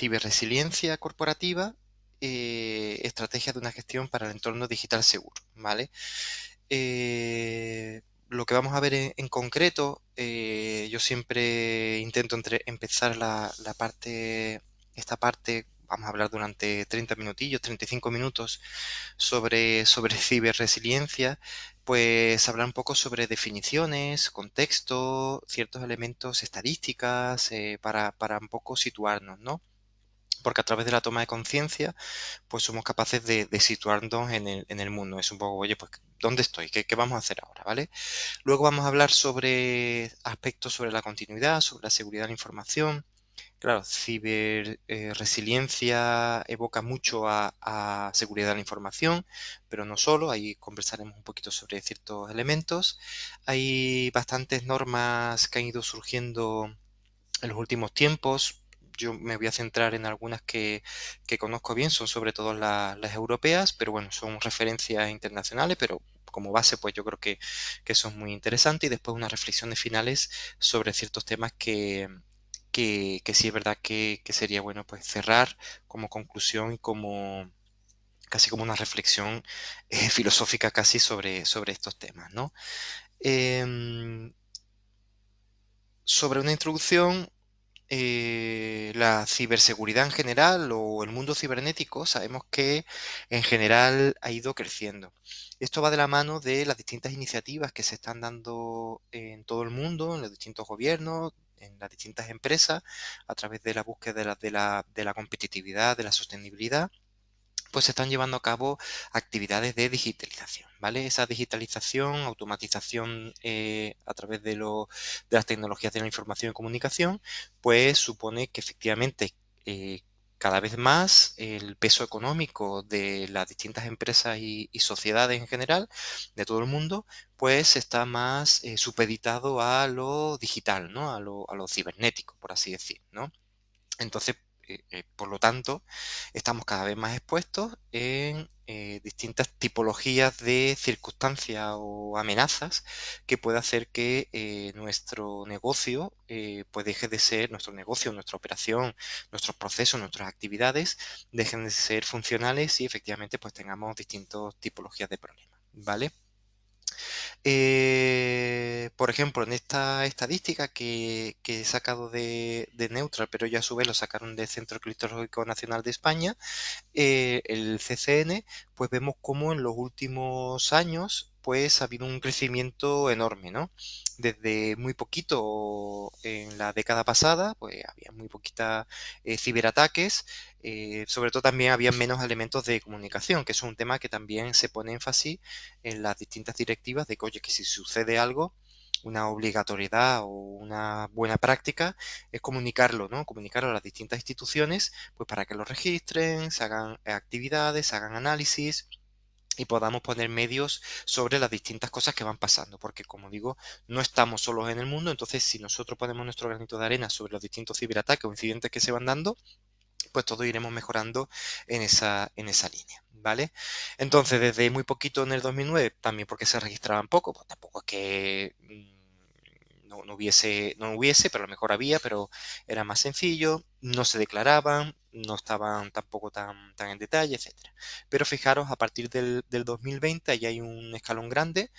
ciberresiliencia corporativa, estrategias de una gestión para el entorno digital seguro, ¿vale? Lo que vamos a ver en concreto, yo siempre intento empezar esta parte, vamos a hablar durante 30 minutillos, 35 minutos sobre ciberresiliencia, pues hablar un poco sobre definiciones, contexto, ciertos elementos, estadísticas, para un poco situarnos, ¿no? Porque a través de la toma de conciencia, pues somos capaces de situarnos en el mundo. Es un poco, oye, pues, ¿dónde estoy? ¿Qué vamos a hacer ahora? ¿Vale? Luego vamos a hablar sobre aspectos sobre la continuidad, sobre la seguridad de la información. Claro, resiliencia evoca mucho a seguridad de la información, pero no solo, ahí conversaremos un poquito sobre ciertos elementos. Hay bastantes normas que han ido surgiendo en los últimos tiempos. Yo me voy a centrar en algunas que conozco bien, son sobre todo las europeas, pero bueno, son referencias internacionales, pero como base, pues yo creo que son muy interesantes. Y después unas reflexiones finales sobre ciertos temas que sí es verdad que sería bueno pues cerrar como conclusión y como casi como una reflexión filosófica casi sobre estos temas, ¿no? Em, Sobre una introducción, la ciberseguridad en general o el mundo cibernético, sabemos que en general ha ido creciendo. Esto va de la mano de las distintas iniciativas que se están dando en todo el mundo, en los distintos gobiernos, en las distintas empresas, a través de la búsqueda de la competitividad, de la sostenibilidad, pues se están llevando a cabo actividades de digitalización, ¿vale? Esa digitalización, automatización a través de las tecnologías de la información y comunicación, pues supone que efectivamente cada vez más el peso económico de las distintas empresas y sociedades en general, de todo el mundo, pues está más supeditado a lo digital, ¿no? A lo cibernético, por así decir, ¿no? Entonces, por lo tanto, estamos cada vez más expuestos en distintas tipologías de circunstancias o amenazas que puede hacer que nuestro negocio pues deje de ser, nuestro negocio, nuestra operación, nuestros procesos, nuestras actividades dejen de ser funcionales y efectivamente pues tengamos distintas tipologías de problemas, ¿vale? Por ejemplo, en esta estadística que he sacado de Neutral, pero ya a su vez lo sacaron del Centro Criptológico Nacional de España, el CCN, pues vemos cómo en los últimos años pues ha habido un crecimiento enorme, ¿no? Desde muy poquito en la década pasada, pues había muy poquitas ciberataques, sobre todo también había menos elementos de comunicación, que es un tema que también se pone énfasis en las distintas directivas de que, oye, que si sucede algo, una obligatoriedad o una buena práctica es comunicarlo, ¿no? Comunicarlo a las distintas instituciones, pues para que lo registren, se hagan actividades, se hagan análisis y podamos poner medios sobre las distintas cosas que van pasando, porque como digo, no estamos solos en el mundo, entonces si nosotros ponemos nuestro granito de arena sobre los distintos ciberataques o incidentes que se van dando, pues todos iremos mejorando en esa línea, ¿vale? Entonces, desde muy poquito en el 2009, también porque se registraban poco, pues tampoco es que no hubiese, pero a lo mejor había, pero era más sencillo, no se declaraban, no estaban tampoco tan en detalle, etcétera. Pero fijaros, a partir del 2020 ahí hay un escalón grande,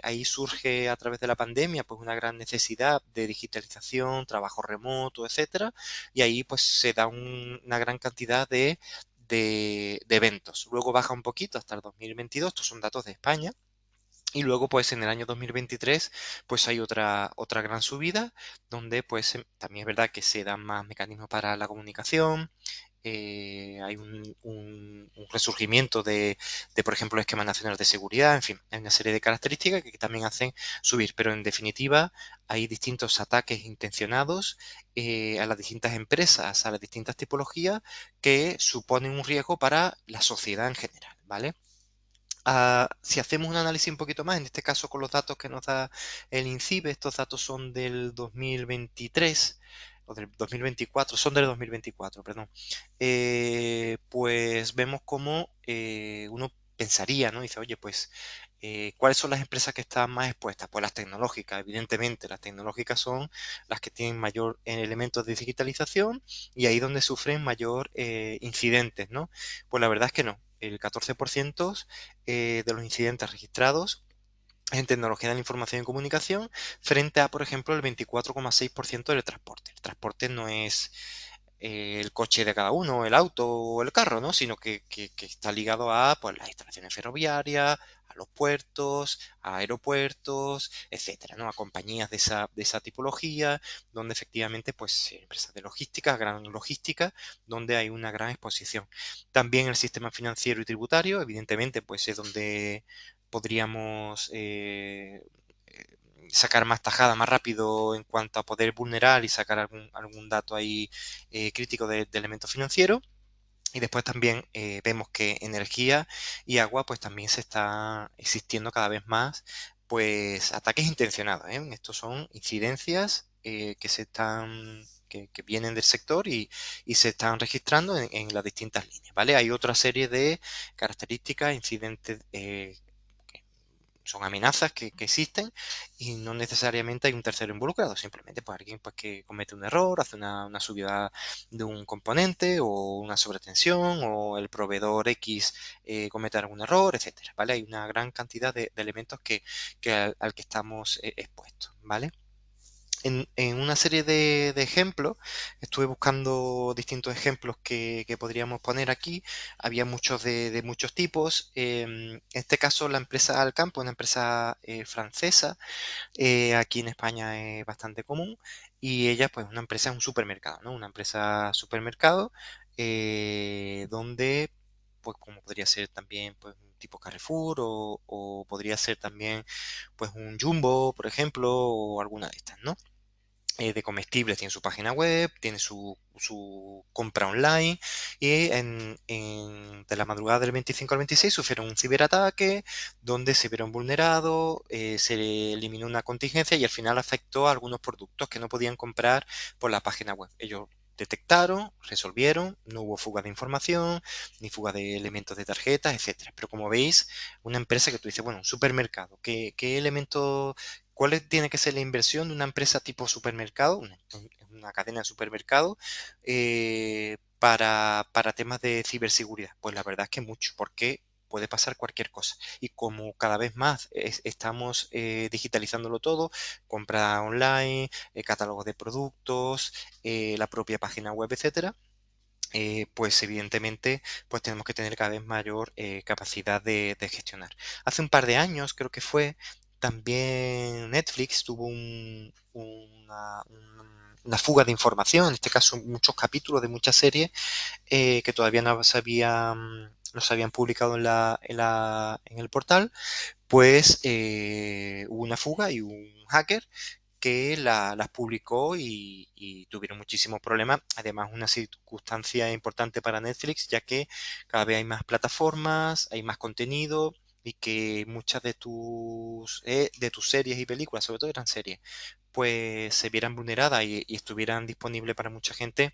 ahí surge a través de la pandemia pues una gran necesidad de digitalización, trabajo remoto, etcétera, y ahí pues se da una gran cantidad de eventos. Luego baja un poquito hasta el 2022, estos son datos de España, y luego, pues en el año 2023, pues hay otra gran subida, donde pues también es verdad que se dan más mecanismos para la comunicación, hay un resurgimiento por ejemplo, esquemas nacionales de seguridad, en fin, hay una serie de características que también hacen subir, pero en definitiva hay distintos ataques intencionados a las distintas empresas, a las distintas tipologías que suponen un riesgo para la sociedad en general, ¿vale? Si hacemos un análisis un poquito más, en este caso con los datos que nos da el INCIBE, estos datos son del 2023 o del 2024, son del 2024, perdón, pues vemos cómo uno pensaría, ¿no? Dice, oye, pues ¿Cuáles son las empresas que están más expuestas? Pues las tecnológicas, evidentemente. Las tecnológicas son las que tienen mayor elementos de digitalización y ahí donde sufren mayor incidentes, ¿no? Pues la verdad es que no. El 14% de los incidentes registrados en tecnología de la información y comunicación frente a, por ejemplo, el 24,6% del transporte. El transporte no es el coche de cada uno, el auto o el carro, ¿no? Sino que está ligado a pues, las instalaciones ferroviarias, a los puertos, a aeropuertos, etcétera, ¿no? A compañías de esa tipología, donde efectivamente, pues, empresas de logística, gran logística, donde hay una gran exposición. También el sistema financiero y tributario, evidentemente, pues es donde podríamos sacar más tajada más rápido en cuanto a poder vulnerar y sacar algún dato ahí crítico de elementos financieros. Y después también vemos que energía y agua pues también se está existiendo cada vez más pues ataques intencionados, ¿eh? Estos son incidencias que vienen del sector y se están registrando en las distintas líneas, ¿vale? Hay otra serie de características, incidentes son amenazas que existen y no necesariamente hay un tercero involucrado, simplemente pues alguien pues, que comete un error, hace una subida de un componente o una sobretensión o el proveedor X comete algún error, etcétera, ¿vale? Hay una gran cantidad de elementos que al que estamos expuestos, ¿vale? En una serie de ejemplos, estuve buscando distintos ejemplos que podríamos poner aquí. Había muchos de muchos tipos. En este caso, la empresa Alcampo, una empresa francesa, aquí en España es bastante común. Y ella, pues, una empresa es un supermercado, ¿no? Una empresa supermercado donde, pues, como podría ser también, pues, un tipo Carrefour o podría ser también, pues, un Jumbo, por ejemplo, o alguna de estas, ¿no? De comestibles, tiene su página web, tiene su compra online y de la madrugada del 25 al 26 sufrieron un ciberataque donde se vieron vulnerados, se eliminó una contingencia y al final afectó a algunos productos que no podían comprar por la página web. Ellos detectaron, resolvieron, no hubo fuga de información, ni fuga de elementos de tarjetas, etcétera. Pero como veis, una empresa que tú dices, bueno, un supermercado, ¿qué elementos tiene que ser la inversión de una empresa tipo supermercado, una cadena de supermercado, para temas de ciberseguridad? Pues la verdad es que mucho, porque puede pasar cualquier cosa. Y como cada vez más estamos digitalizándolo todo, compra online, catálogos de productos, la propia página web, etcétera, pues evidentemente pues tenemos que tener cada vez mayor capacidad de gestionar. Hace un par de años, creo que fue, también Netflix tuvo una fuga de información, en este caso muchos capítulos de muchas series que todavía no se habían publicado en el portal, pues hubo una fuga y un hacker que las publicó y tuvieron muchísimos problemas. Además, una circunstancia importante para Netflix, ya que cada vez hay más plataformas, hay más contenido y que muchas de tus series y películas, sobre todo eran series, pues se vieran vulneradas y estuvieran disponibles para mucha gente,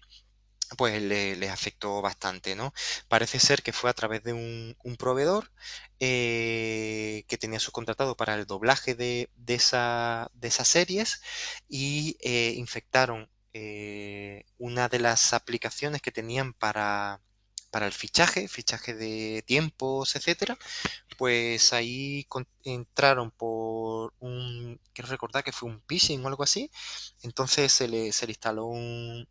pues les afectó bastante, ¿no? Parece ser que fue a través de un proveedor que tenía subcontratado para el doblaje de esas series y infectaron una de las aplicaciones que tenían para el fichaje de tiempos, etcétera, pues ahí entraron por quiero recordar que fue un phishing o algo así, entonces se le instaló un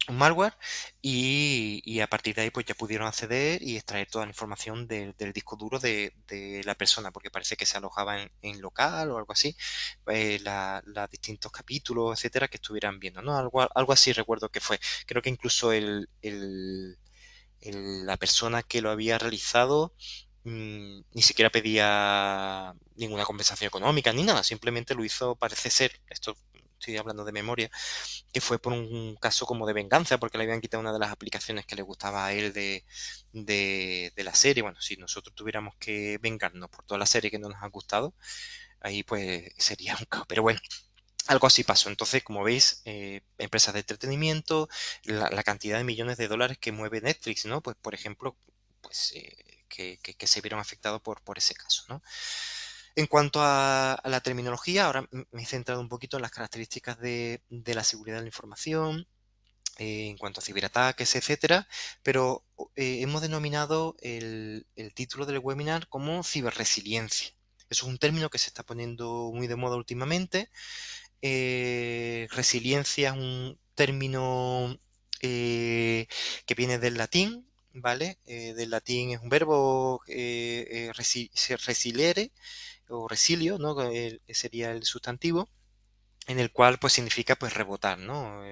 malware y a partir de ahí pues ya pudieron acceder y extraer toda la información del disco duro de la persona, porque parece que se alojaba en local o algo así, los distintos capítulos, etcétera, que estuvieran viendo, ¿no? Algo así recuerdo que fue. Creo que incluso la persona que lo había realizado ni siquiera pedía ninguna compensación económica ni nada, simplemente lo hizo, parece ser, esto estoy hablando de memoria, que fue por un caso como de venganza, porque le habían quitado una de las aplicaciones que le gustaba a él de la serie. Bueno, si nosotros tuviéramos que vengarnos por toda la serie que no nos ha gustado, ahí pues sería un caos. Pero bueno, algo así pasó. Entonces, como veis, empresas de entretenimiento, la cantidad de millones de dólares que mueve Netflix, ¿no? Pues, por ejemplo, pues que se vieron afectados por ese caso, ¿no? En cuanto a la terminología, ahora me he centrado un poquito en las características de la seguridad de la información, en cuanto a ciberataques, etcétera, pero hemos denominado el título del webinar como ciberresiliencia. Eso es un término que se está poniendo muy de moda últimamente. Resiliencia es un término que viene del latín, ¿vale? Del latín es un verbo resiliere o resilio, ¿no? Sería el sustantivo, en el cual pues significa pues rebotar, ¿no?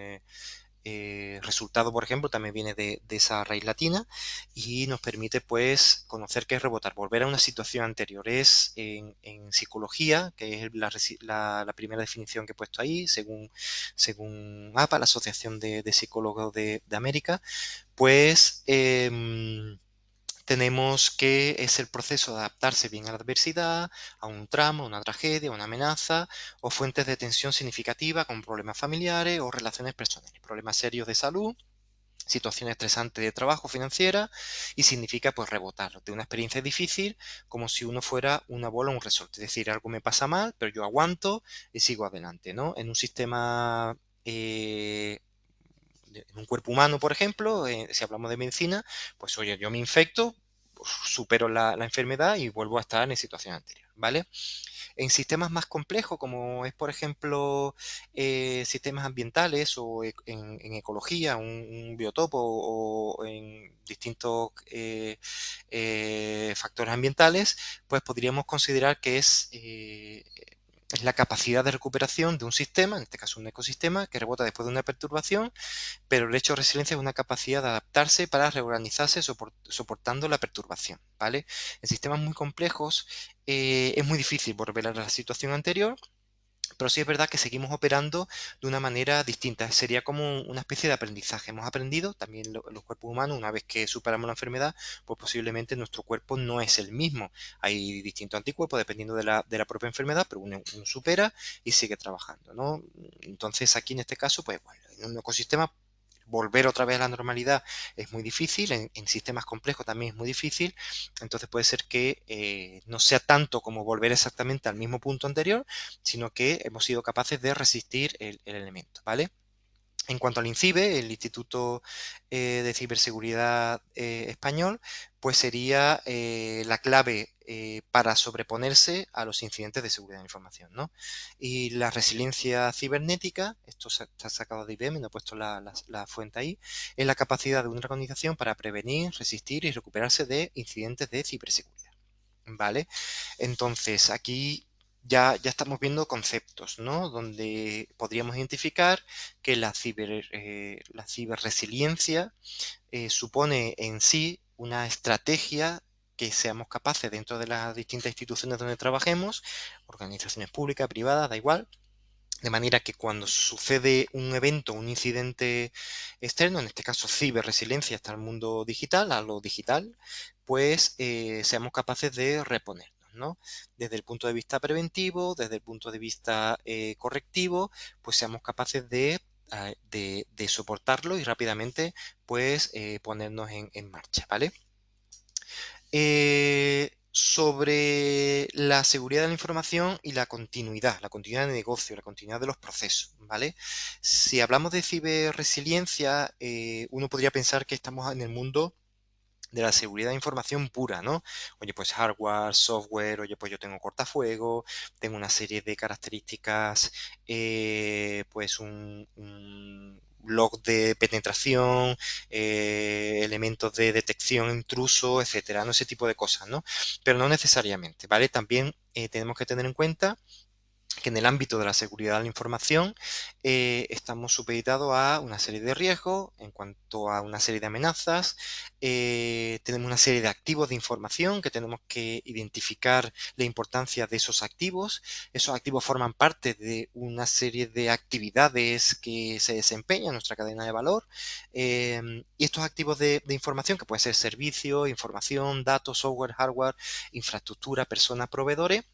Resultado, por ejemplo, también viene de esa raíz latina y nos permite pues conocer qué es rebotar, volver a una situación anterior. Es en psicología, que es la primera definición que he puesto ahí, según APA, la Asociación de Psicólogos de América, pues tenemos que es el proceso de adaptarse bien a la adversidad, a un trauma, una tragedia, una amenaza o fuentes de tensión significativa como problemas familiares o relaciones personales, problemas serios de salud, situaciones estresantes de trabajo, financiera, y significa pues rebotar de una experiencia difícil como si uno fuera una bola o un resorte, es decir, algo me pasa mal, pero yo aguanto y sigo adelante, ¿no? En un sistema en un cuerpo humano, por ejemplo, si hablamos de medicina, pues oye, yo me infecto, supero la enfermedad y vuelvo a estar en situación anterior, ¿vale? En sistemas más complejos, como es, por ejemplo, sistemas ambientales o en ecología, un biotopo o en distintos factores ambientales, pues podríamos considerar que es la capacidad de recuperación de un sistema, en este caso un ecosistema, que rebota después de una perturbación, pero el hecho de resiliencia es una capacidad de adaptarse para reorganizarse soportando la perturbación, ¿vale? En sistemas muy complejos es muy difícil volver a la situación anterior, pero sí es verdad que seguimos operando de una manera distinta. Sería como una especie de aprendizaje. Hemos aprendido, también los cuerpos humanos, una vez que superamos la enfermedad, pues posiblemente nuestro cuerpo no es el mismo. Hay distintos anticuerpos dependiendo de la propia enfermedad, pero uno supera y sigue trabajando, ¿no? Entonces aquí en este caso, pues bueno, en un ecosistema volver otra vez a la normalidad es muy difícil, en sistemas complejos también es muy difícil, entonces puede ser que no sea tanto como volver exactamente al mismo punto anterior, sino que hemos sido capaces de resistir el elemento, ¿vale? En cuanto al INCIBE, el Instituto de Ciberseguridad Español, pues sería la clave para sobreponerse a los incidentes de seguridad de la información, ¿no? Y la resiliencia cibernética, esto está sacado de IBM, no he puesto la fuente ahí, es la capacidad de una organización para prevenir, resistir y recuperarse de incidentes de ciberseguridad, ¿vale? Entonces, aquí ya estamos viendo conceptos, ¿no? Donde podríamos identificar que la ciberresiliencia supone en sí una estrategia que seamos capaces dentro de las distintas instituciones donde trabajemos, organizaciones públicas, privadas, da igual, de manera que cuando sucede un evento, un incidente externo, en este caso ciberresiliencia hasta el mundo digital, a lo digital, pues seamos capaces de reponernos, ¿no? Desde el punto de vista preventivo, desde el punto de vista correctivo, pues seamos capaces de soportarlo y rápidamente pues ponernos en marcha, ¿vale? Sobre la seguridad de la información y la continuidad de negocio, la continuidad de los procesos, ¿vale? Si hablamos de ciberresiliencia, uno podría pensar que estamos en el mundo de la seguridad de información pura, ¿no? Oye, pues hardware, software, oye, pues yo tengo cortafuegos, tengo una serie de características, pues un log de penetración, elementos de detección intruso, etcétera, ¿no? Ese tipo de cosas, ¿no? Pero no necesariamente, ¿vale? También tenemos que tener en cuenta que en el ámbito de la seguridad de la información estamos supeditados a una serie de riesgos en cuanto a una serie de amenazas, tenemos una serie de activos de información que tenemos que identificar la importancia de esos activos forman parte de una serie de actividades que se desempeñan en nuestra cadena de valor y estos activos de información que pueden ser servicios, información, datos, software, hardware, infraestructura, personas, proveedores,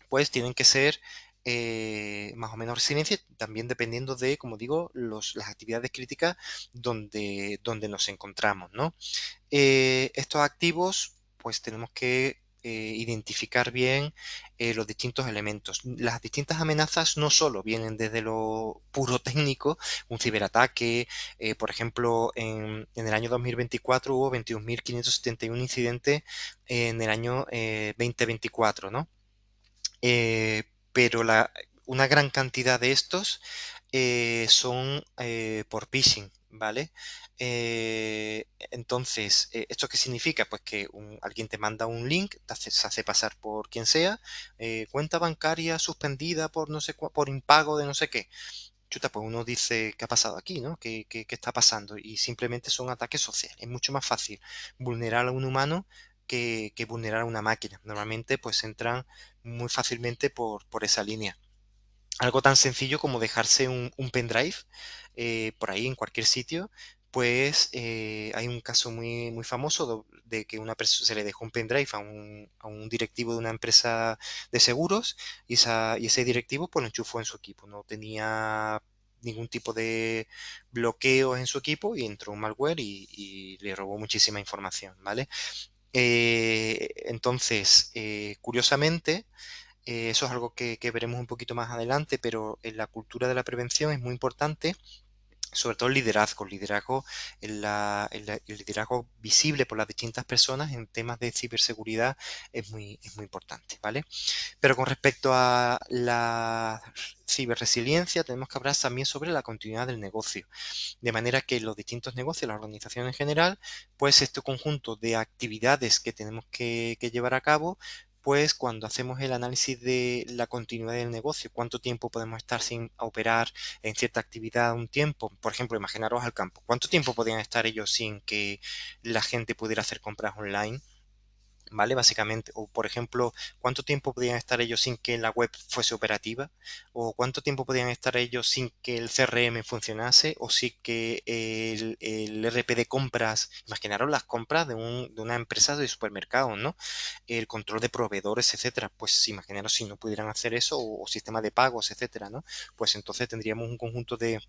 pues tienen que ser más o menos resilientes, también dependiendo de, como digo, las actividades críticas donde nos encontramos, ¿no? Estos activos pues tenemos que identificar bien los distintos elementos. Las distintas amenazas no solo vienen desde lo puro técnico, un ciberataque, por ejemplo, en el año 2024 hubo 21.571 incidentes en el año 2024, ¿no? Pero una gran cantidad de estos son por phishing, ¿vale? Entonces, ¿esto qué significa? Pues que alguien te manda un link, se hace pasar por quien sea, cuenta bancaria suspendida por no sé por impago de no sé qué. Chuta, pues uno dice, ¿qué ha pasado aquí, no? ¿Qué está pasando? Y simplemente son ataques sociales. Es mucho más fácil vulnerar a un humano que vulnerar a una máquina. Normalmente, pues entran muy fácilmente por esa línea. Algo tan sencillo como dejarse un pendrive por ahí en cualquier sitio, pues hay un caso muy famoso de que una persona se le dejó un pendrive a un directivo de una empresa de seguros y ese directivo pues lo enchufó en su equipo. No tenía ningún tipo de bloqueos en su equipo y entró un malware y le robó muchísima información, ¿vale? Entonces, curiosamente, eso es algo que veremos un poquito más adelante, pero en la cultura de la prevención es muy importante, sobre todo el liderazgo, el liderazgo visible por las distintas personas en temas de ciberseguridad es muy importante, ¿vale? Pero con respecto a la ciberresiliencia, tenemos que hablar también sobre la continuidad del negocio, de manera que los distintos negocios, la organización en general, pues este conjunto de actividades que tenemos que llevar a cabo, pues cuando hacemos el análisis de la continuidad del negocio, cuánto tiempo podemos estar sin operar en cierta actividad un tiempo, por ejemplo, imaginaros al campo, cuánto tiempo podrían estar ellos sin que la gente pudiera hacer compras online. ¿Vale? Básicamente, o por ejemplo, ¿cuánto tiempo podían estar ellos sin que la web fuese operativa? ¿O cuánto tiempo podían estar ellos sin que el CRM funcionase? ¿O sin que el RP de compras, imaginaros las compras de una empresa de supermercados, ¿no? El control de proveedores, etcétera. Pues imaginaros si no pudieran hacer eso, o sistema de pagos, etcétera, ¿no? Pues entonces tendríamos un conjunto de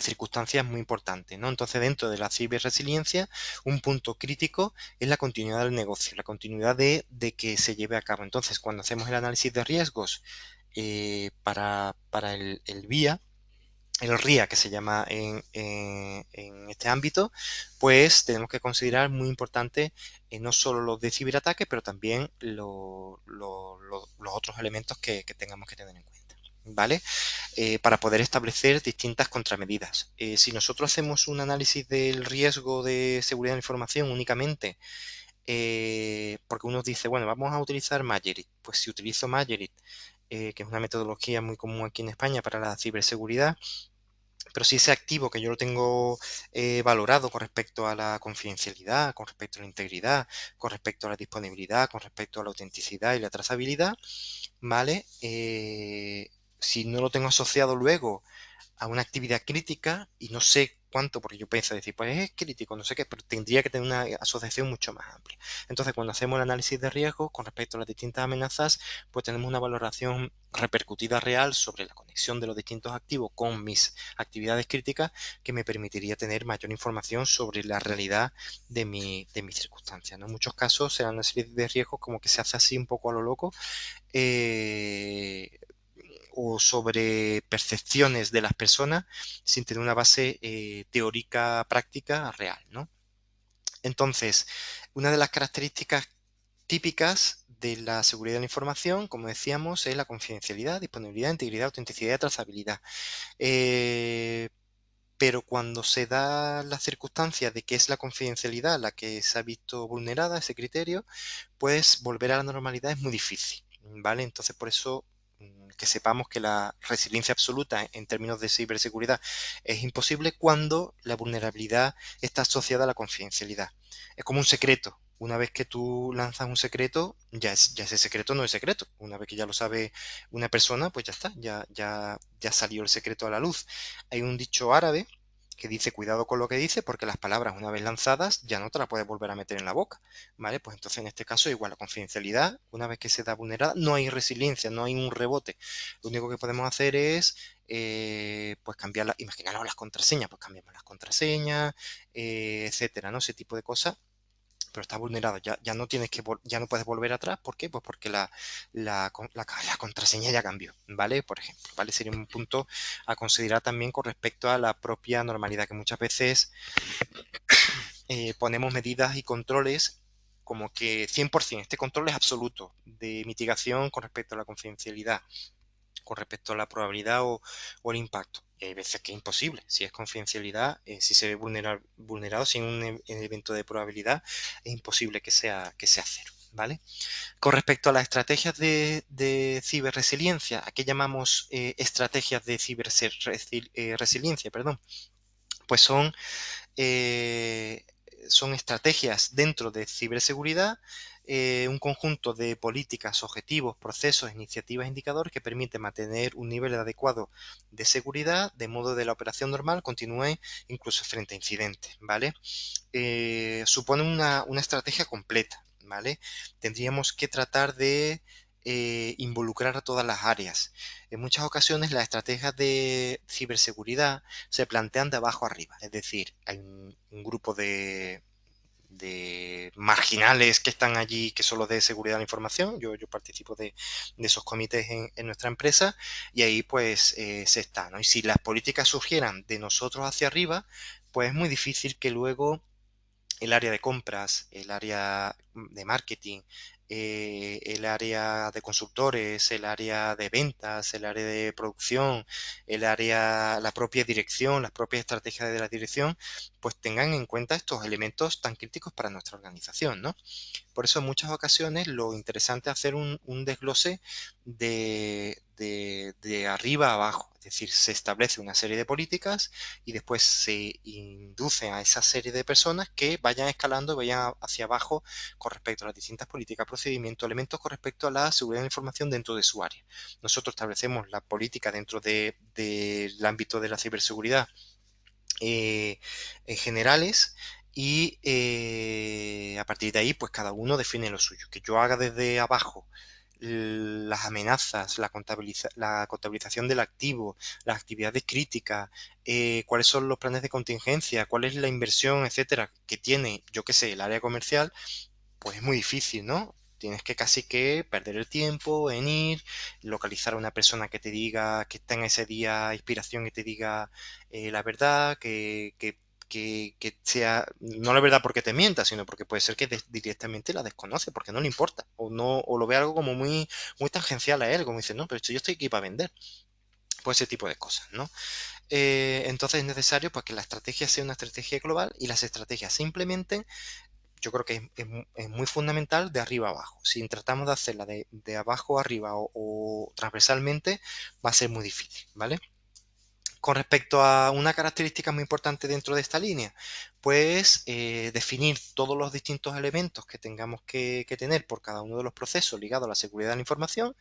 circunstancias muy importantes, ¿no? Entonces, dentro de la ciberresiliencia, un punto crítico es la continuidad del negocio, la continuidad de que se lleve a cabo. Entonces, cuando hacemos el análisis de riesgos para el VIA, el RIA que se llama en este ámbito, pues tenemos que considerar muy importante no solo los de ciberataque, pero también los otros elementos que tengamos que tener en cuenta. ¿Vale? Para poder establecer distintas contramedidas. Si nosotros hacemos un análisis del riesgo de seguridad de la información únicamente, porque uno dice, bueno, vamos a utilizar Magerit. Pues si utilizo Magerit, que es una metodología muy común aquí en España para la ciberseguridad, pero si ese activo que yo lo tengo valorado con respecto a la confidencialidad, con respecto a la integridad, con respecto a la disponibilidad, con respecto a la autenticidad y la trazabilidad, ¿vale? Si no lo tengo asociado luego a una actividad crítica y no sé cuánto, porque yo pienso decir, pues es crítico, no sé qué, pero tendría que tener una asociación mucho más amplia. Entonces, cuando hacemos el análisis de riesgo con respecto a las distintas amenazas, pues tenemos una valoración repercutida real sobre la conexión de los distintos activos con mis actividades críticas que me permitiría tener mayor información sobre la realidad de mis circunstancias, ¿no? En muchos casos, el análisis de riesgos como que se hace así un poco a lo loco, eh, o sobre percepciones de las personas sin tener una base teórica práctica real, ¿no? Entonces, una de las características típicas de la seguridad de la información, como decíamos, es la confidencialidad, disponibilidad, integridad, autenticidad y trazabilidad. Eh, pero cuando se da la circunstancia de que es la confidencialidad la que se ha visto vulnerada, ese criterio, pues volver a la normalidad es muy difícil, ¿vale? Entonces, por eso que sepamos que la resiliencia absoluta en términos de ciberseguridad es imposible cuando la vulnerabilidad está asociada a la confidencialidad. Es como un secreto. Una vez que tú lanzas un secreto, ya ese secreto no es secreto. Una vez que ya lo sabe una persona, pues ya está, ya salió el secreto a la luz. Hay un dicho árabe que dice cuidado con lo que dice porque las palabras una vez lanzadas ya no te las puedes volver a meter en la boca, ¿vale? Pues entonces en este caso igual la confidencialidad, una vez que se da vulnerada, no hay resiliencia, no hay un rebote. Lo único que podemos hacer es pues cambiar, imaginaros las contraseñas, pues cambiamos las contraseñas, etcétera, ¿no? Ese tipo de cosas pero está vulnerado. Ya no tienes ya no puedes volver atrás. ¿Por qué? Pues porque la contraseña ya cambió, ¿vale? Por ejemplo, ¿vale? Sería un punto a considerar también con respecto a la propia normalidad, que muchas veces ponemos medidas y controles como que 100%, este control es absoluto de mitigación con respecto a la confidencialidad, con respecto a la probabilidad o el impacto. Y hay veces que es imposible. Si es confidencialidad, si se ve vulnerado sin un evento de probabilidad, es imposible que sea cero. ¿Vale? Con respecto a las estrategias de ciberresiliencia, ¿a qué llamamos estrategias de ciberresiliencia? Perdón. Pues eh, son estrategias dentro de ciberseguridad, un conjunto de políticas, objetivos, procesos, iniciativas, indicadores que permiten mantener un nivel adecuado de seguridad, de modo de la operación normal continúe incluso frente a incidentes, ¿vale? Supone una estrategia completa, ¿vale? Tendríamos que tratar de involucrar a todas las áreas. En muchas ocasiones las estrategias de ciberseguridad se plantean de abajo arriba, es decir, hay un grupo de marginales que están allí, que son los de seguridad de la información. Yo participo de esos comités en nuestra empresa y ahí pues se está, ¿no? Y si las políticas surgieran de nosotros hacia arriba, pues es muy difícil que luego el área de compras, el área de marketing, el área de consultores, el área de ventas, el área de producción, la propia dirección, las propias estrategias de la dirección, pues tengan en cuenta estos elementos tan críticos para nuestra organización, ¿no? Por eso en muchas ocasiones lo interesante es hacer un desglose de arriba a abajo. Es decir, se establece una serie de políticas y después se induce a esa serie de personas que vayan escalando, vayan hacia abajo con respecto a las distintas políticas, procedimientos, elementos con respecto a la seguridad de la información dentro de su área. Nosotros establecemos la política dentro del ámbito de la ciberseguridad generales y a partir de ahí pues cada uno define lo suyo. Que yo haga desde abajo las amenazas, la contabilización del activo, las actividades críticas, cuáles son los planes de contingencia, cuál es la inversión, etcétera, que tiene, yo qué sé, el área comercial, pues es muy difícil, ¿no? Tienes que casi que perder el tiempo en ir, localizar a una persona que te diga, que tenga ese día inspiración y te diga la verdad, que sea, no la verdad porque te mienta, sino porque puede ser que directamente la desconoce, porque no le importa, o no, o lo ve algo como muy tangencial a él, como dice, no, pero yo estoy aquí para vender. Pues ese tipo de cosas, ¿no? Entonces es necesario pues, que la estrategia sea una estrategia global y las estrategias se implementen. Yo creo que es muy fundamental de arriba a abajo. Si tratamos de hacerla de abajo a arriba o transversalmente, va a ser muy difícil, ¿vale? Con respecto a una característica muy importante dentro de esta línea, pues definir todos los distintos elementos que tengamos que tener por cada uno de los procesos ligados a la seguridad de la información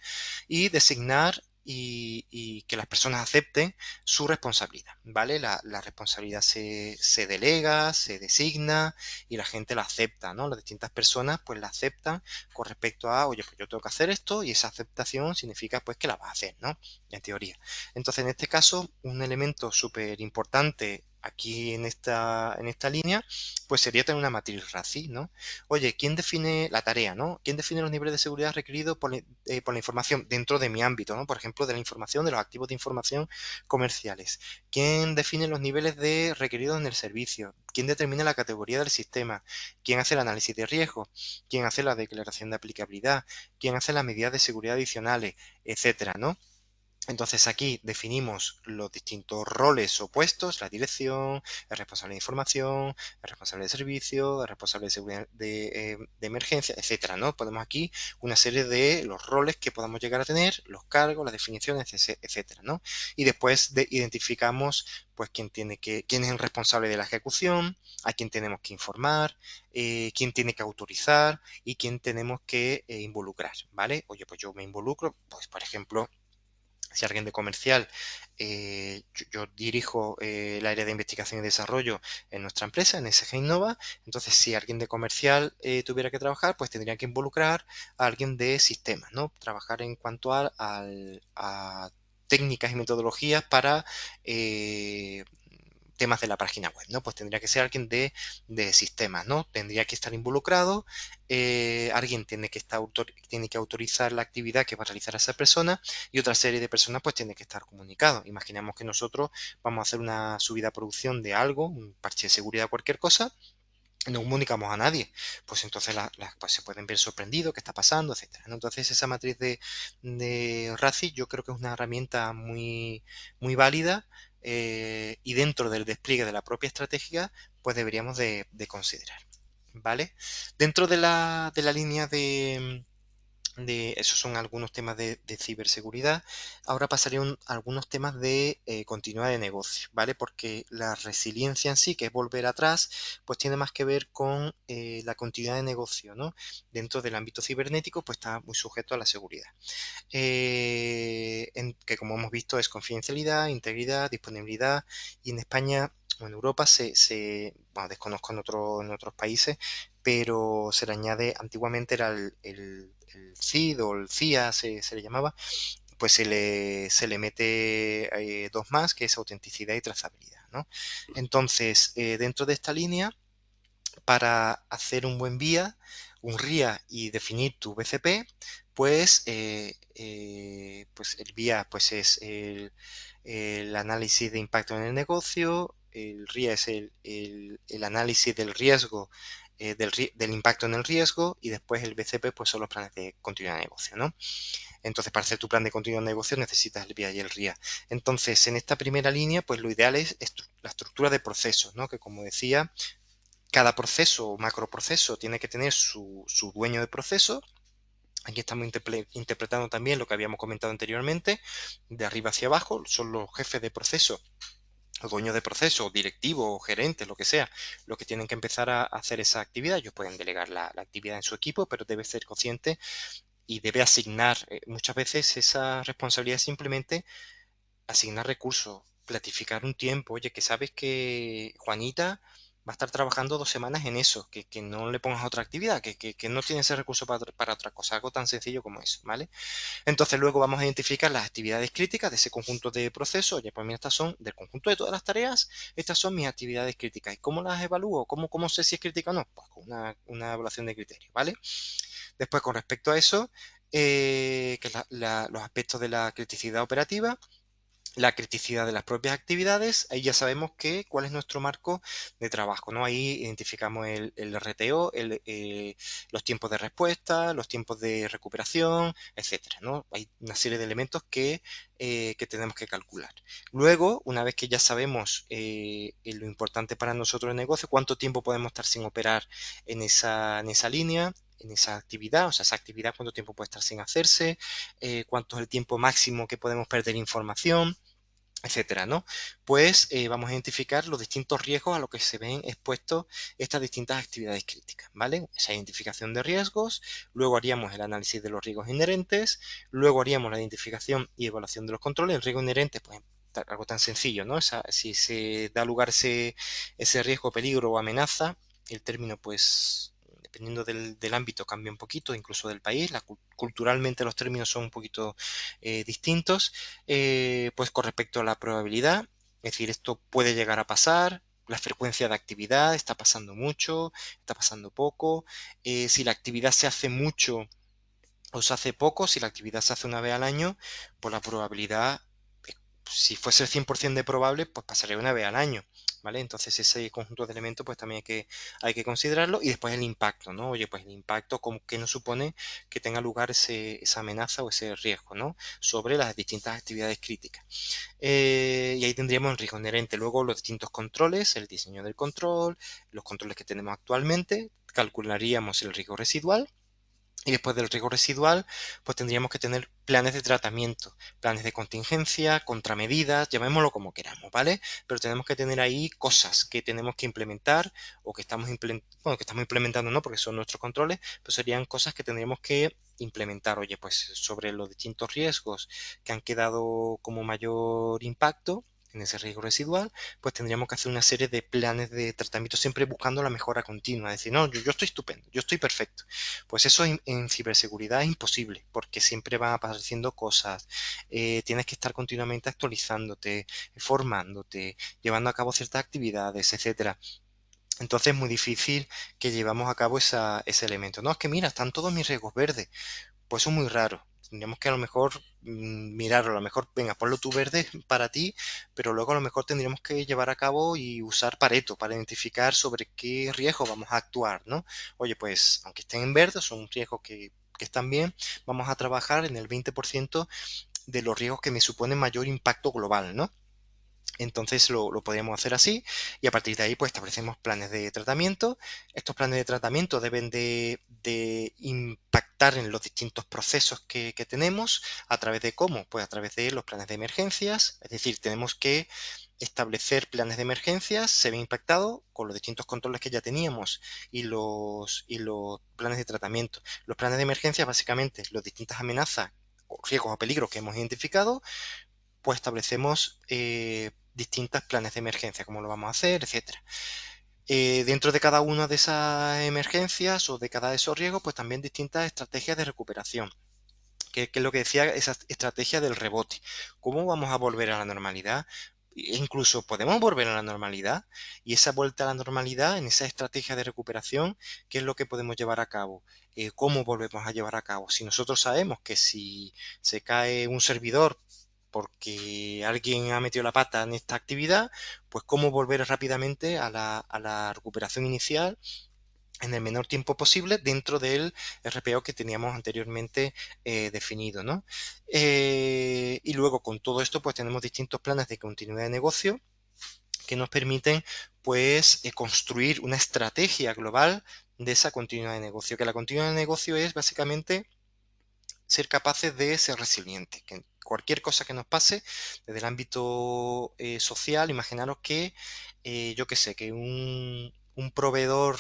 y designar y que las personas acepten su responsabilidad, ¿vale? La responsabilidad se delega, se designa y la gente la acepta, ¿no? Las distintas personas pues la aceptan con respecto a, oye, pues yo tengo que hacer esto y esa aceptación significa pues que la vas a hacer, ¿no? En teoría. Entonces, en este caso, un elemento súper importante aquí en esta línea, pues sería tener una matriz RACI, ¿no? Oye, ¿quién define la tarea, ¿no? ¿Quién define los niveles de seguridad requeridos por la información dentro de mi ámbito, ¿no? Por ejemplo, de la información, de los activos de información comerciales. ¿Quién define los niveles de requeridos en el servicio? ¿Quién determina la categoría del sistema? ¿Quién hace el análisis de riesgo? ¿Quién hace la declaración de aplicabilidad? ¿Quién hace las medidas de seguridad adicionales? Etcétera, ¿no? Entonces aquí definimos los distintos roles opuestos, la dirección, el responsable de información, el responsable de servicio, el responsable de seguridad de emergencia, etcétera, ¿no? Ponemos aquí una serie de los roles que podamos llegar a tener, los cargos, las definiciones, etcétera, ¿no? Y después identificamos pues quién es el responsable de la ejecución, a quién tenemos que informar, quién tiene que autorizar y quién tenemos que involucrar, ¿vale? Oye, pues yo me involucro, pues por ejemplo, si alguien de comercial, yo dirijo el área de investigación y desarrollo en nuestra empresa, en SG Innova, entonces si alguien de comercial tuviera que trabajar, pues tendría que involucrar a alguien de sistemas, ¿no? Trabajar en cuanto a técnicas y metodologías para temas de la página web, ¿no? Pues tendría que ser alguien de sistemas, ¿no? Tendría que estar involucrado, alguien tiene que autorizar la actividad que va a realizar esa persona y otra serie de personas pues tiene que estar comunicado. Imaginemos que nosotros vamos a hacer una subida a producción de algo, un parche de seguridad, cualquier cosa, no comunicamos a nadie, pues entonces pues se pueden ver sorprendidos, qué está pasando, etcétera, ¿no? Entonces esa matriz de RACI yo creo que es una herramienta muy válida, y dentro del despliegue de la propia estrategia pues deberíamos de considerar, ¿vale? Dentro de la línea esos son algunos temas de ciberseguridad. Ahora pasaré a algunos temas de continuidad de negocio, ¿vale? Porque la resiliencia en sí, que es volver atrás, pues tiene más que ver con la continuidad de negocio, ¿no? Dentro del ámbito cibernético, pues está muy sujeto a la seguridad. Que como hemos visto es confidencialidad, integridad, disponibilidad, y en España o en Europa bueno, desconozco en otros países, pero se le añade, antiguamente era el CID o el CIA, se le llamaba, pues se le mete dos más, que es autenticidad y trazabilidad, ¿no? Entonces, dentro de esta línea, para hacer un buen vía, un RIA y definir tu BCP, pues el vía pues es el análisis de impacto en el negocio, el RIA es el análisis del riesgo, del impacto en el riesgo, y después el BCP pues son los planes de continuidad de negocio, ¿no? Entonces, para hacer tu plan de continuidad de negocio necesitas el VIA y el RIA. Entonces, en esta primera línea, pues lo ideal es la estructura de procesos, ¿no? Que como decía, cada proceso o macroproceso tiene que tener su dueño de proceso. Aquí estamos interpretando también lo que habíamos comentado anteriormente, de arriba hacia abajo, son los jefes de proceso, o dueños de proceso, o directivos, o gerentes, lo que sea, los que tienen que empezar a hacer esa actividad. Ellos pueden delegar la actividad en su equipo, pero debe ser consciente y debe asignar, muchas veces esa responsabilidad es simplemente asignar recursos, planificar un tiempo. Oye, que sabes que Juanita va a estar trabajando 2 semanas en eso, que no le pongas otra actividad, que no tiene ese recurso para otra cosa, algo tan sencillo como eso, ¿vale? Entonces luego vamos a identificar las actividades críticas de ese conjunto de procesos. Oye, pues mira, estas son del conjunto de todas las tareas, estas son mis actividades críticas. ¿Y cómo las evalúo? ¿Cómo sé si es crítica o no? Pues con una evaluación de criterios, ¿vale? Después, con respecto a eso, que es los aspectos de la criticidad operativa, la criticidad de las propias actividades, ahí ya sabemos cuál es nuestro marco de trabajo, ¿no? Ahí identificamos el RTO, los tiempos de respuesta, los tiempos de recuperación, etcétera, ¿no? Hay una serie de elementos que tenemos que calcular. Luego, una vez que ya sabemos lo importante para nosotros el negocio, cuánto tiempo podemos estar sin operar en esa línea, en esa actividad, o sea, esa actividad, cuánto tiempo puede estar sin hacerse, cuánto es el tiempo máximo que podemos perder información, etcétera, ¿no? Pues vamos a identificar los distintos riesgos a los que se ven expuestos estas distintas actividades críticas, ¿vale? Esa identificación de riesgos, luego haríamos el análisis de los riesgos inherentes, luego haríamos la identificación y evaluación de los controles. El riesgo inherente, pues algo tan sencillo, ¿no? Si se da lugar ese riesgo, peligro o amenaza, el término, pues dependiendo del ámbito, cambia un poquito, incluso del país. Culturalmente los términos son un poquito distintos. Pues con respecto a la probabilidad, es decir, esto puede llegar a pasar, la frecuencia de actividad, está pasando mucho, está pasando poco, si la actividad se hace mucho o se hace poco, si la actividad se hace una vez al año, pues la probabilidad, si fuese el 100% de probable, pues pasaría una vez al año, ¿vale? Entonces ese conjunto de elementos pues también hay que considerarlo. Y después el impacto, ¿no? Oye, pues el impacto, ¿qué nos supone que tenga lugar esa amenaza o ese riesgo, ¿no? Sobre las distintas actividades críticas. Y ahí tendríamos el riesgo inherente. Luego los distintos controles, el diseño del control, los controles que tenemos actualmente, calcularíamos el riesgo residual. Y después del riesgo residual, pues tendríamos que tener planes de tratamiento, planes de contingencia, contramedidas, llamémoslo como queramos, ¿vale? Pero tenemos que tener ahí cosas que tenemos que implementar o que estamos implementando, no, porque son nuestros controles, pues serían cosas que tendríamos que implementar. Oye, pues sobre los distintos riesgos que han quedado como mayor impacto, en ese riesgo residual, pues tendríamos que hacer una serie de planes de tratamiento siempre buscando la mejora continua. Decir, no, yo estoy estupendo, yo estoy perfecto. Pues eso en ciberseguridad es imposible, porque siempre van apareciendo cosas. Tienes que estar continuamente actualizándote, formándote, llevando a cabo ciertas actividades, etcétera. Entonces es muy difícil que llevamos a cabo ese elemento. No, es que mira, están todos mis riesgos verdes. Pues eso es muy raro. Tendríamos que a lo mejor mirarlo, a lo mejor, venga, ponlo tú verde para ti, pero luego a lo mejor tendríamos que llevar a cabo y usar Pareto para identificar sobre qué riesgo vamos a actuar, ¿no? Oye, pues aunque estén en verde, son riesgos que están bien, vamos a trabajar en el 20% de los riesgos que me suponen mayor impacto global, ¿no? Entonces lo podríamos hacer así y a partir de ahí pues establecemos planes de tratamiento. Estos planes de tratamiento deben de impactar en los distintos procesos que tenemos. ¿A través de cómo? Pues a través de los planes de emergencias. Es decir, tenemos que establecer planes de emergencias, se ve impactado con los distintos controles que ya teníamos y los planes de tratamiento. Los planes de emergencia básicamente las distintas amenazas o riesgos o peligros que hemos identificado, pues establecemos distintos planes de emergencia, cómo lo vamos a hacer, etcétera. Dentro de cada una de esas emergencias o de cada de esos riesgos, pues también distintas estrategias de recuperación, que es lo que decía, esa estrategia del rebote. ¿Cómo vamos a volver a la normalidad? Incluso podemos volver a la normalidad y esa vuelta a la normalidad en esa estrategia de recuperación, ¿qué es lo que podemos llevar a cabo? ¿Cómo volvemos a llevar a cabo? Si nosotros sabemos que si se cae un servidor porque alguien ha metido la pata en esta actividad, pues cómo volver rápidamente a la recuperación inicial en el menor tiempo posible dentro del RPO que teníamos anteriormente definido, ¿no? Y luego con todo esto pues tenemos distintos planes de continuidad de negocio que nos permiten pues construir una estrategia global de esa continuidad de negocio, que la continuidad de negocio es básicamente ser capaces de ser resilientes, que cualquier cosa que nos pase desde el ámbito social, imaginaros que, yo qué sé, que un proveedor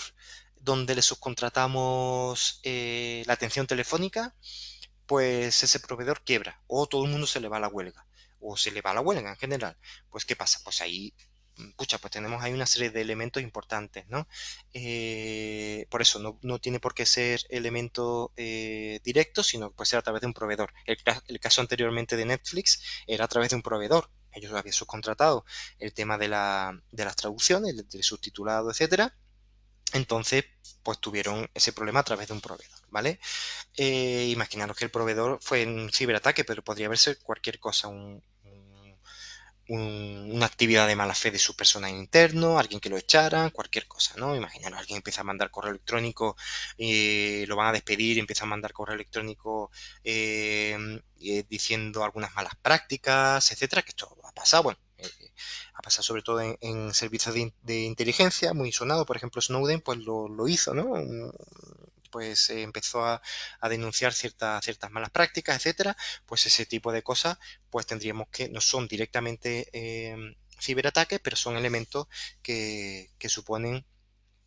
donde le subcontratamos la atención telefónica, pues ese proveedor quiebra o todo el mundo se le va a la huelga o se le va a la huelga en general. Pues ¿qué pasa? Pues ahí, pucha, pues tenemos ahí una serie de elementos importantes, ¿no? Por eso no tiene por qué ser elemento directo, sino que puede ser a través de un proveedor. El caso anteriormente de Netflix era a través de un proveedor. Ellos habían subcontratado el tema de las traducciones, del subtitulado, etcétera. Entonces, pues tuvieron ese problema a través de un proveedor, ¿vale? Imaginaros que el proveedor fue un ciberataque, pero podría haberse cualquier cosa, una actividad de mala fe de su personal interno, alguien que lo echara, cualquier cosa, ¿no? Imaginaros, alguien empieza a mandar correo electrónico, lo van a despedir, empieza a mandar correo electrónico diciendo algunas malas prácticas, etcétera, que esto ha pasado, bueno, ha pasado sobre todo en servicios de inteligencia, muy sonado, por ejemplo, Snowden, pues lo hizo, ¿no? Pues empezó a denunciar ciertas malas prácticas, etcétera, pues ese tipo de cosas, pues tendríamos que, no son directamente ciberataques, pero son elementos que suponen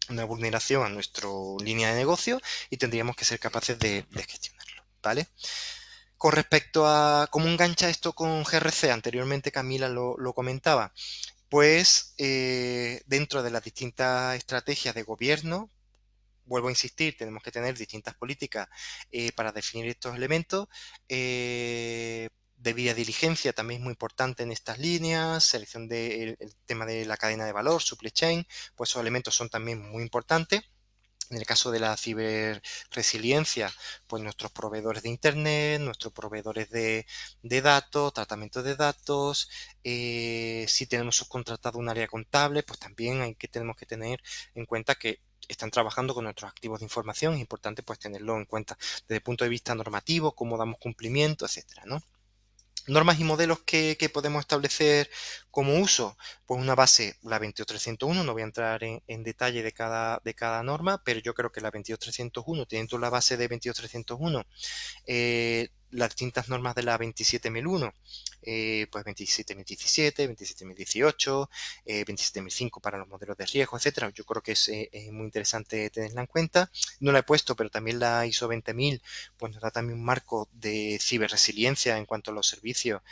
una vulneración a nuestra línea de negocio y tendríamos que ser capaces de gestionarlo, ¿vale? Con respecto a cómo engancha esto con GRC, anteriormente Camila lo comentaba, pues dentro de las distintas estrategias de gobierno, vuelvo a insistir, tenemos que tener distintas políticas para definir estos elementos. Debida diligencia también es muy importante en estas líneas, selección del tema de la cadena de valor, supply chain, pues esos elementos son también muy importantes. En el caso de la ciberresiliencia, pues nuestros proveedores de Internet, nuestros proveedores de datos, tratamiento de datos, si tenemos subcontratado un área contable, pues también tenemos que tener en cuenta que están trabajando con nuestros activos de información, es importante pues tenerlo en cuenta desde el punto de vista normativo, cómo damos cumplimiento, etcétera, ¿no? Normas y modelos que podemos establecer como uso, pues una base, la 22301, no voy a entrar en detalle de cada norma, pero yo creo que la 22301, teniendo la base de 22301, las distintas normas de la 27001, pues 27017, 27018, 27005 para los modelos de riesgo, etcétera. Yo creo que es muy interesante tenerla en cuenta. No la he puesto, pero también la ISO 20000 pues nos da también un marco de ciberresiliencia en cuanto a los servicios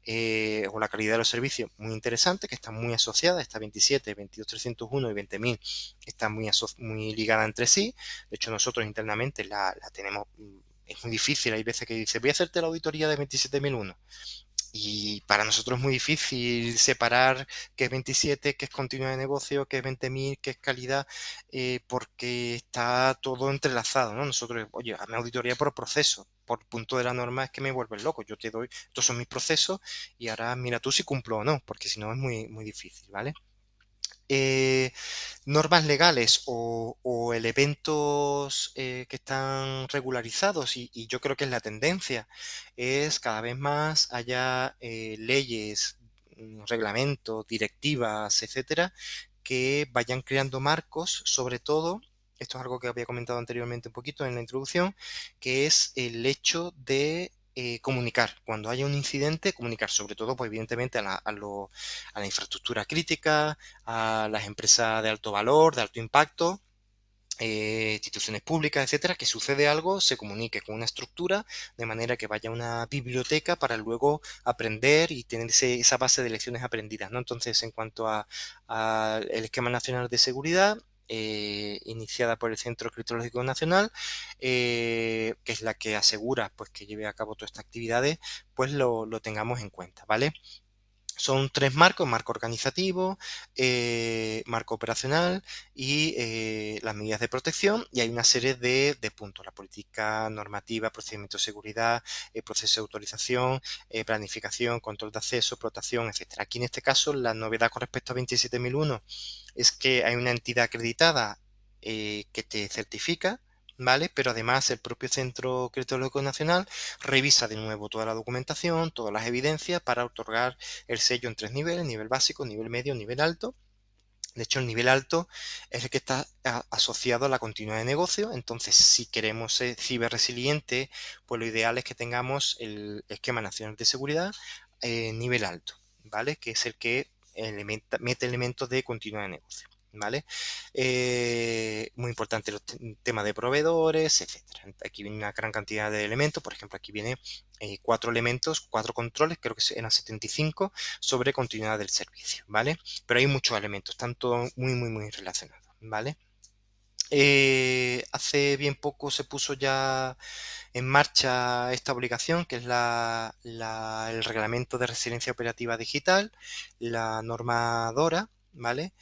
o la calidad de los servicios muy interesante, que está muy asociada. Esta 27, 22301 y 20000 está muy ligada entre sí. De hecho, nosotros internamente la tenemos. Es muy difícil, hay veces que dice, voy a hacerte la auditoría de 27001 y para nosotros es muy difícil separar qué es 27, qué es continuidad de negocio, qué es 20000, qué es calidad, porque está todo entrelazado, ¿no? Nosotros, oye, hazme auditoría por proceso, por punto de la norma es que me vuelves loco. Yo te doy, estos son mis procesos y ahora mira tú si cumplo o no, porque si no es muy difícil, ¿vale? Eh, Normas legales o elementos que están regularizados y yo creo que es la tendencia, es cada vez más haya leyes, reglamentos, directivas, etcétera, que vayan creando marcos, sobre todo, esto es algo que había comentado anteriormente un poquito en la introducción, que es el hecho de comunicar. Cuando haya un incidente, comunicar, sobre todo, pues evidentemente a la infraestructura crítica, a las empresas de alto valor, de alto impacto, instituciones públicas, etcétera, que sucede algo, se comunique con una estructura de manera que vaya a una biblioteca para luego aprender y tener esa base de lecciones aprendidas, ¿no? Entonces, en cuanto a el Esquema Nacional de Seguridad, iniciada por el Centro Criptológico Nacional, que es la que asegura pues que lleve a cabo todas estas actividades, pues lo tengamos en cuenta, ¿vale? Son tres marcos: marco organizativo, marco operacional y las medidas de protección. Y hay una serie de puntos: la política normativa, procedimiento de seguridad, proceso de autorización, planificación, control de acceso, protección, etcétera. Aquí en este caso la novedad con respecto a 27001 es que hay una entidad acreditada que te certifica, ¿vale? Pero además el propio Centro Criptológico Nacional revisa de nuevo toda la documentación, todas las evidencias para otorgar el sello en tres niveles: nivel básico, nivel medio, nivel alto. De hecho, el nivel alto es el que está asociado a la continuidad de negocio. Entonces, si queremos ser ciberresiliente, pues lo ideal es que tengamos el Esquema Nacional de Seguridad nivel alto, ¿vale? Que es el que mete elementos de continuidad de negocio, ¿vale? Muy importante los temas de proveedores, etcétera. Aquí viene una gran cantidad de elementos. Por ejemplo, aquí viene 4 elementos, 4 controles, creo que eran 75, sobre continuidad del servicio, ¿vale? Pero hay muchos elementos, están todos muy relacionados, ¿vale? Hace bien poco se puso ya en marcha esta obligación, que es el Reglamento de Resiliencia Operativa Digital, la norma DORA, ¿vale?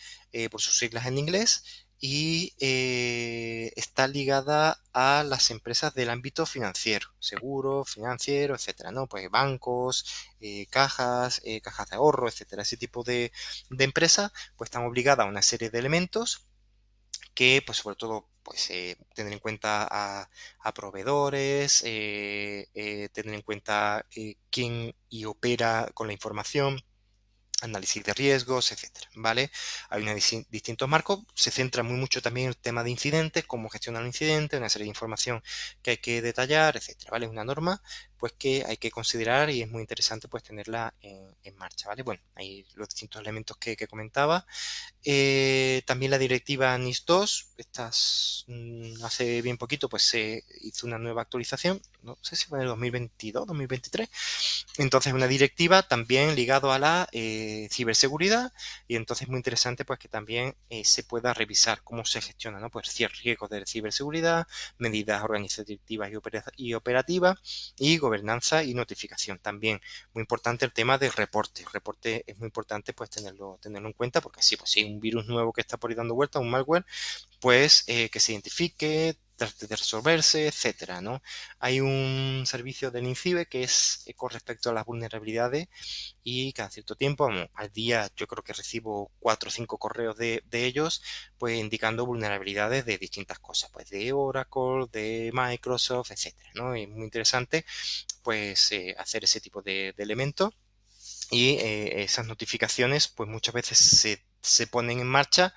Por sus siglas en inglés, y está ligada a las empresas del ámbito financiero, seguro, financiero, etcétera, ¿no? Pues bancos, cajas de ahorro, etcétera. Ese tipo de empresas, pues están obligadas a una serie de elementos que, pues sobre todo, pues tener en cuenta a proveedores, tener en cuenta quién y opera con la información, análisis de riesgos, etcétera, ¿vale? Hay distintos marcos. Se centra muy mucho también en el tema de incidentes, cómo gestionar un incidente, una serie de información que hay que detallar, etcétera, ¿vale? Es una norma pues que hay que considerar y es muy interesante pues tenerla en marcha, ¿vale? Bueno, hay los distintos elementos que comentaba. También la directiva NIS 2, hace bien poquito pues se hizo una nueva actualización, no sé si fue en el 2022, 2023. Entonces una directiva también ligado a la ciberseguridad, y entonces es muy interesante pues que también se pueda revisar cómo se gestiona, ¿no? Pues ciertos riesgos de ciberseguridad, medidas organizativas y operativas, y gobernanza y notificación. También muy importante el tema del reporte. El reporte es muy importante pues tenerlo en cuenta, porque sí, pues si hay un virus nuevo que está por ahí dando vuelta, un malware, pues que se identifique, trate de resolverse, etcétera, ¿no? Hay un servicio del INCIBE que es con respecto a las vulnerabilidades, y cada cierto tiempo, al día, yo creo que recibo 4 o 5 correos de ellos, pues indicando vulnerabilidades de distintas cosas, pues de Oracle, de Microsoft, etcétera, ¿no? Es muy interesante pues hacer ese tipo de elementos. Y esas notificaciones pues muchas veces se se ponen en marcha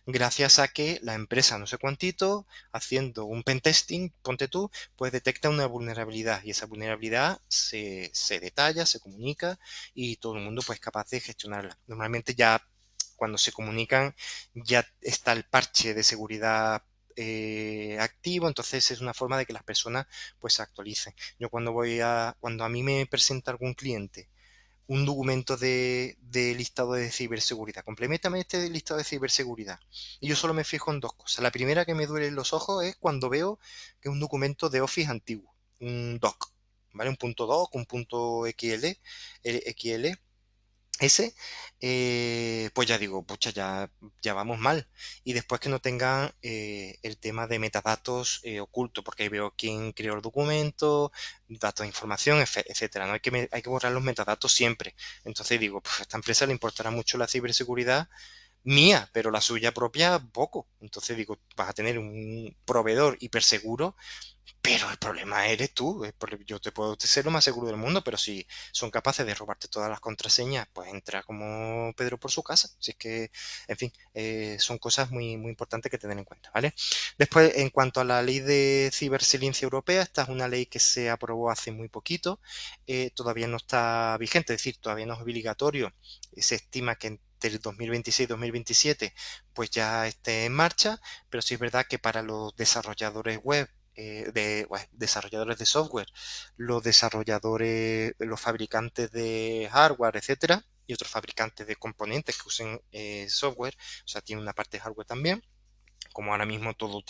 gracias a que la empresa no sé cuántito, haciendo un pentesting, ponte tú, pues detecta una vulnerabilidad y esa vulnerabilidad se detalla, se comunica y todo el mundo pues es capaz de gestionarla. Normalmente ya cuando se comunican ya está el parche de seguridad activo, entonces es una forma de que las personas pues se actualicen. Yo cuando a mí me presenta algún cliente un documento de listado de ciberseguridad. Compleméntame este listado de ciberseguridad. Y yo solo me fijo en dos cosas. La primera que me duele en los ojos es cuando veo que es un documento de Office antiguo, un doc, ¿vale? Un punto doc, un punto XL, ese, pues ya digo, pucha, ya vamos mal. Y después que no tengan el tema de metadatos ocultos, porque ahí veo quién creó el documento, datos de información, etcétera. ¿No? Hay que borrar los metadatos siempre. Entonces digo, pues a esta empresa le importará mucho la ciberseguridad mía, pero la suya propia poco. Entonces digo, vas a tener un proveedor hiperseguro pero el problema eres tú. Yo te puedo ser lo más seguro del mundo, pero si son capaces de robarte todas las contraseñas, pues entra como Pedro por su casa. Si es que, en fin, son cosas muy, muy importantes que tener en cuenta, ¿vale? Después, en cuanto a la ley de cibersilencia europea, esta es una ley que se aprobó hace muy poquito. Todavía no está vigente, es decir, todavía no es obligatorio. Se estima que entre el 2026 y 2027 pues ya esté en marcha, pero sí es verdad que para los desarrolladores web desarrolladores de software, los desarrolladores, los fabricantes de hardware, etcétera, y otros fabricantes de componentes que usen software, o sea, tiene una parte de hardware también. Como ahora mismo todo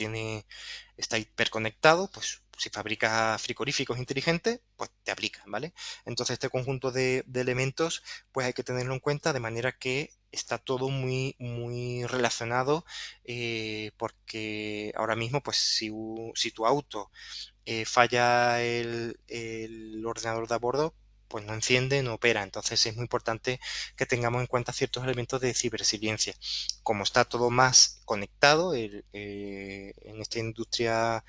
está hiperconectado, pues si fabricas frigoríficos inteligentes, pues te aplica, ¿vale? Entonces este conjunto de elementos, pues hay que tenerlo en cuenta de manera que está todo muy, muy relacionado, porque ahora mismo, pues si tu auto falla el ordenador de a bordo, pues no enciende, no opera. Entonces es muy importante que tengamos en cuenta ciertos elementos de ciberresiliencia. Como está todo más conectado en esta industria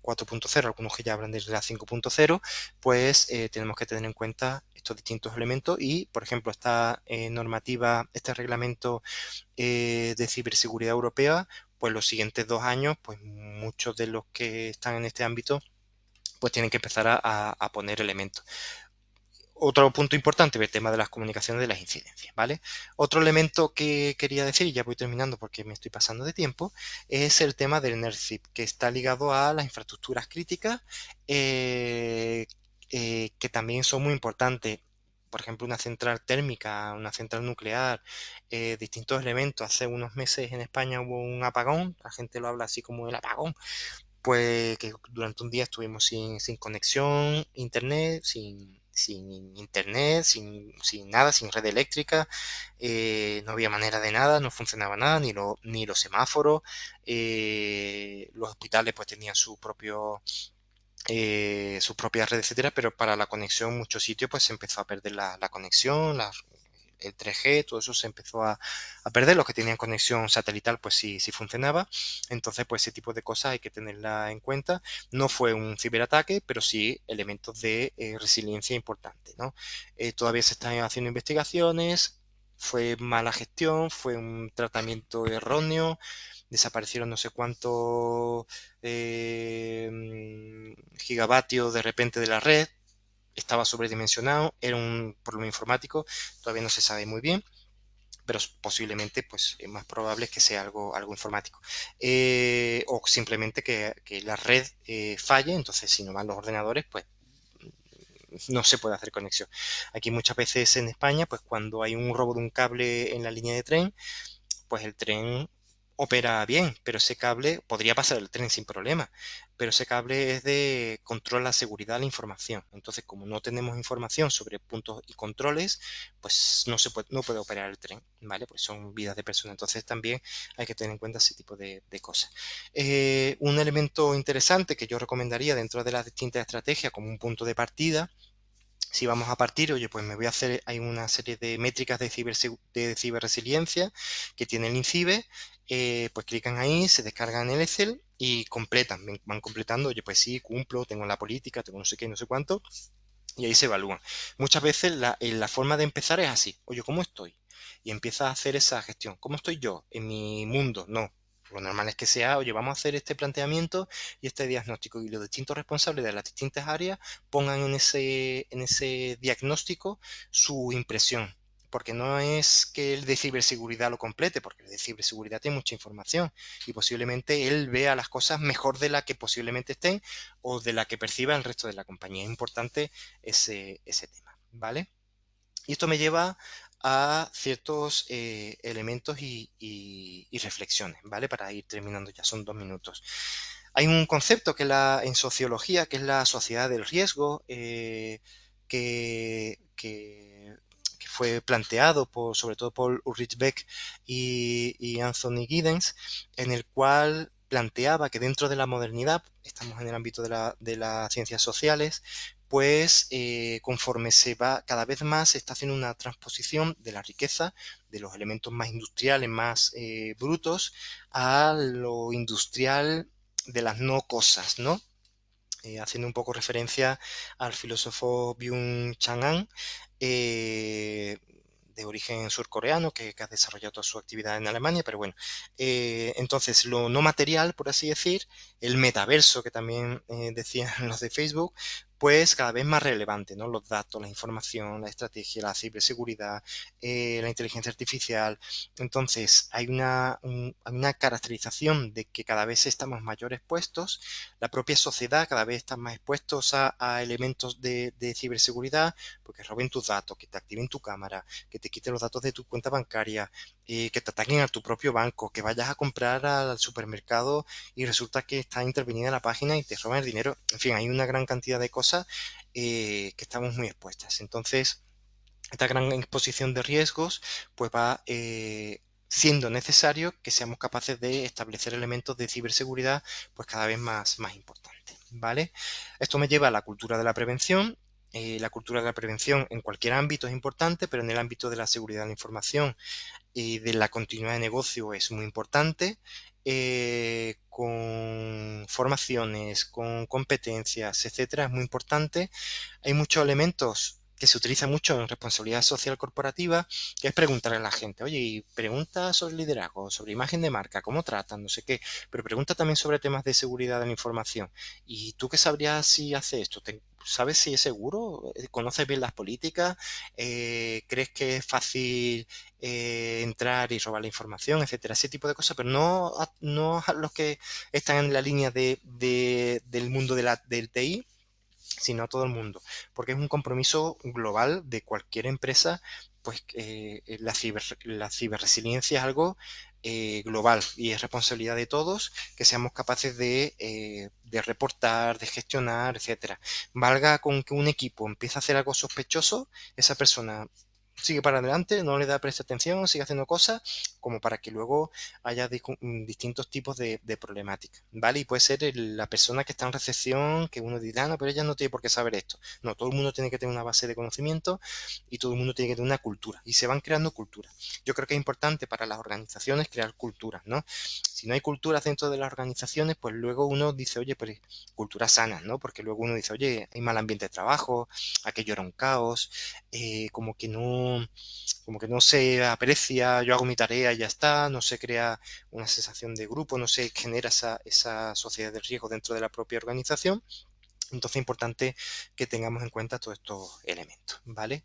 4.0, algunos que ya hablan de la 5.0, pues tenemos que tener en cuenta estos distintos elementos y, por ejemplo, esta normativa, este reglamento de ciberseguridad europea, pues los siguientes 2 años, pues muchos de los que están en este ámbito pues tienen que empezar a poner elementos. Otro punto importante, el tema de las comunicaciones de las incidencias, ¿vale? Otro elemento que quería decir, y ya voy terminando porque me estoy pasando de tiempo, es el tema del NERCIP, que está ligado a las infraestructuras críticas, que también son muy importantes. Por ejemplo, una central térmica, una central nuclear, distintos elementos. Hace unos meses en España hubo un apagón, la gente lo habla así como el apagón, pues que durante un día estuvimos sin conexión, internet, sin nada, sin red eléctrica, no había manera de nada, no funcionaba nada, ni los semáforos, los hospitales pues tenían sus propias redes, etcétera, pero para la conexión en muchos sitios pues se empezó a perder la conexión, el 3G, todo eso se empezó a perder. Los que tenían conexión satelital, pues sí funcionaba. Entonces, pues ese tipo de cosas hay que tenerla en cuenta. No fue un ciberataque, pero sí elementos de resiliencia importantes, ¿no? Todavía se están haciendo investigaciones. Fue mala gestión, fue un tratamiento erróneo, desaparecieron no sé cuántos gigavatios de repente de la red, estaba sobredimensionado, era un problema informático, todavía no se sabe muy bien, pero posiblemente pues es más probable que sea algo informático. O simplemente que la red falle, entonces si no van los ordenadores, pues no se puede hacer conexión. Aquí muchas veces en España, pues cuando hay un robo de un cable en la línea de tren, pues el tren opera bien, pero ese cable podría pasar el tren sin problema, pero ese cable es de control la seguridad de la información. Entonces, como no tenemos información sobre puntos y controles, pues no puede operar el tren, ¿vale? Pues son vidas de personas. Entonces, también hay que tener en cuenta ese tipo de cosas. Un elemento interesante que yo recomendaría dentro de las distintas estrategias como un punto de partida si vamos a partir, oye, pues me voy a hacer, hay una serie de métricas de ciberresiliencia que tiene el INCIBE, pues clican ahí, se descargan el Excel y completan, van completando, oye, pues sí, cumplo, tengo la política, tengo no sé qué, no sé cuánto, y ahí se evalúan. Muchas veces la forma de empezar es así, oye, ¿cómo estoy? y empieza a hacer esa gestión. ¿Cómo estoy yo en mi mundo? No. Lo normal es que sea, oye, vamos a hacer este planteamiento y este diagnóstico, y los distintos responsables de las distintas áreas pongan en ese diagnóstico su impresión. Porque no es que el de ciberseguridad lo complete, porque el de ciberseguridad tiene mucha información y posiblemente él vea las cosas mejor de la que posiblemente estén o de la que perciba el resto de la compañía. Es importante ese tema, ¿vale? Y esto me lleva a ciertos elementos y reflexiones, ¿vale? Para ir terminando, ya son 2 minutos. Hay un concepto que en sociología, que es la sociedad del riesgo, que fue planteado sobre todo por Ulrich Beck y Anthony Giddens, en el cual planteaba que dentro de la modernidad, estamos en el ámbito de las ciencias sociales, pues conforme se va cada vez más, se está haciendo una transposición de la riqueza, de los elementos más industriales, más brutos, a lo industrial de las no cosas, ¿no? Haciendo un poco referencia al filósofo Byung-Chul Han, de origen surcoreano, que ha desarrollado toda su actividad en Alemania, pero bueno, entonces lo no material, por así decir, el metaverso, que también decían los de Facebook, pues cada vez más relevante, ¿no? Los datos, la información, la estrategia, la ciberseguridad, la inteligencia artificial. Entonces, hay una caracterización de que cada vez estamos mayor expuestos, la propia sociedad cada vez está más expuestos a elementos de ciberseguridad, porque roben tus datos, que te activen tu cámara, que te quiten los datos de tu cuenta bancaria, que te ataquen a tu propio banco, que vayas a comprar al supermercado y resulta que está intervenida la página y te roban el dinero. En fin, hay una gran cantidad de cosas que estamos muy expuestas. Entonces, esta gran exposición de riesgos pues va siendo necesario que seamos capaces de establecer elementos de ciberseguridad pues cada vez más importantes, ¿vale? Esto me lleva a la cultura de la prevención. La cultura de la prevención en cualquier ámbito es importante, pero en el ámbito de la seguridad de la información y de la continuidad de negocio es muy importante, con formaciones, con competencias, etcétera, es muy importante. Hay muchos elementos que se utilizan mucho en responsabilidad social corporativa, que es preguntar a la gente, oye, y pregunta sobre liderazgo, sobre imagen de marca, cómo tratan, no sé qué, pero pregunta también sobre temas de seguridad de la información. ¿Y tú qué sabrías si hace esto? ¿Sabes si es seguro? ¿Conoces bien las políticas? ¿Crees que es fácil entrar y robar la información, etcétera? Ese tipo de cosas, pero no a los que están en la línea del mundo del TI, sino a todo el mundo, porque es un compromiso global de cualquier empresa, pues la ciberresiliencia es algo global y es responsabilidad de todos que seamos capaces de reportar, de gestionar, etcétera. Valga con que un equipo empiece a hacer algo sospechoso, esa persona sigue para adelante, no le da presta atención, sigue haciendo cosas, como para que luego haya distintos tipos de problemáticas, ¿vale? Y puede ser la persona que está en recepción, que uno dirá, no, pero ella no tiene por qué saber esto. No, todo el mundo tiene que tener una base de conocimiento y todo el mundo tiene que tener una cultura, y se van creando culturas. Yo creo que es importante para las organizaciones crear culturas, ¿no? Si no hay culturas dentro de las organizaciones, pues luego uno dice, oye, pero culturas sanas, ¿no? Porque luego uno dice, oye, hay mal ambiente de trabajo, aquello era un caos, como que no se aprecia, yo hago mi tarea y ya está, no se crea una sensación de grupo, no se genera esa sociedad de riesgo dentro de la propia organización. Entonces es importante que tengamos en cuenta todos estos elementos, ¿vale?